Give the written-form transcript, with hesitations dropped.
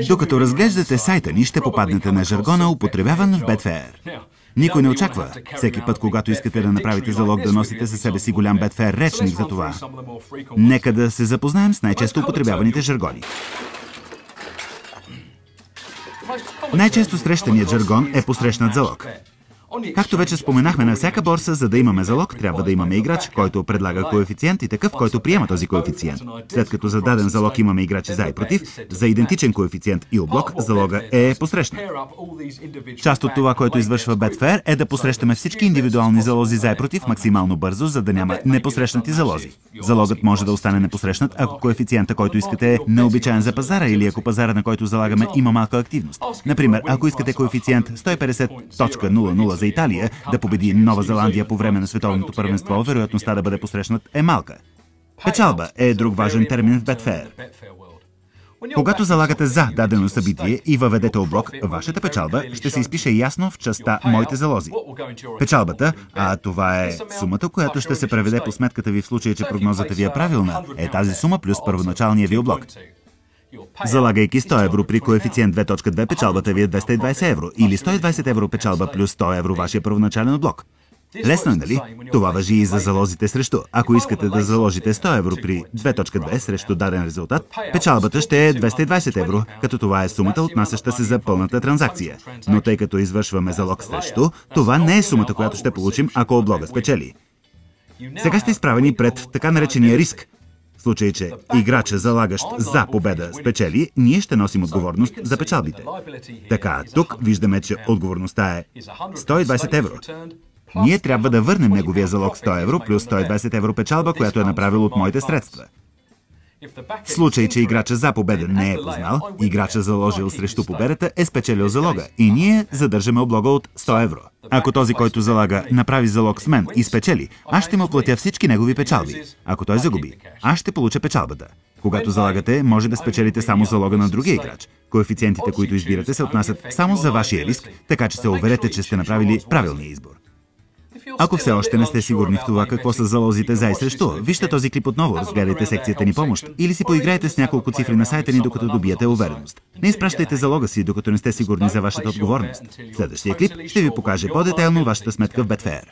Докато разглеждате сайта ни, ще попаднете на жаргона, употребяван в Betfair. Никой не очаква всеки път, когато искате да направите залог, да носите със себе си голям Betfair речник за това. Нека да се запознаем с най-често употребяваните жаргони. Най-често срещаният жаргон е посрещнат залог. Както вече споменахме, на всяка борса, за да имаме залог, трябва да имаме играч, който предлага коефициент и такъв, който приема този коефициент. След като за даден залог имаме играчи за и против, за идентичен коефициент и облог, залога е посрещнат. Част от това, което извършва Betfair, е да посрещаме всички индивидуални залози за и против максимално бързо, за да няма непосрещнати залози. Залогът може да остане непосрещнат, ако коефициента, който искате, е необичаен за пазара или ако пазара, на който залагаме, има малка активност. Например, ако искате коефициент 150.00 за Италия да победи Нова Зеландия по време на световното първенство, вероятността да бъде посрещнат е малка. Печалба е друг важен термин в Betfair. Когато залагате за дадено събитие и въведете облог, вашата печалба ще се изпише ясно в частта «Моите залози». Печалбата, а това е сумата, която ще се преведе по сметката ви в случай, че прогнозата ви е правилна, е тази сума плюс първоначалния ви облог. Залагайки 100 евро при коефициент 2.2, печалбата ви е 220 евро или 120 евро печалба плюс 100 евро вашия първоначален облог. Лесно е, нали? Това важи и за залозите срещу. Ако искате да заложите 100 евро при 2.2 срещу даден резултат, печалбата ще е 220 евро, като това е сумата, отнасяща се за пълната транзакция. Но тъй като извършваме залог срещу, това не е сумата, която ще получим, ако облога спечели. Сега сте изправени пред така наречения риск. В случай, че играча, залагащ за победа, спечели, ние ще носим отговорност за печалбите. Така, тук виждаме, че отговорността е 120 евро. Ние трябва да върнем неговия залог 100 евро плюс 120 евро печалба, която е направил от моите средства. В случай, че играча за победа не е познал, играча заложил срещу победата е спечелил залога и ние задържаме облога от 100 евро. Ако този, който залага, направи залог с мен и спечели, аз ще му платя всички негови печалби. Ако той загуби, аз ще получа печалбата. Когато залагате, може да спечелите само залога на другия играч. Коефициентите, които избирате, се отнасят само за вашия риск, така че се уверете, че сте направили правилния избор. Ако все още не сте сигурни в това какво са залозите за и срещу, вижте този клип отново, разгледайте секцията ни помощ или си поиграйте с няколко цифри на сайта ни, докато добиете увереност. Не изпращайте залога си, докато не сте сигурни за вашата отговорност. Следващия клип ще ви покаже по-детайлно вашата сметка в Betfair.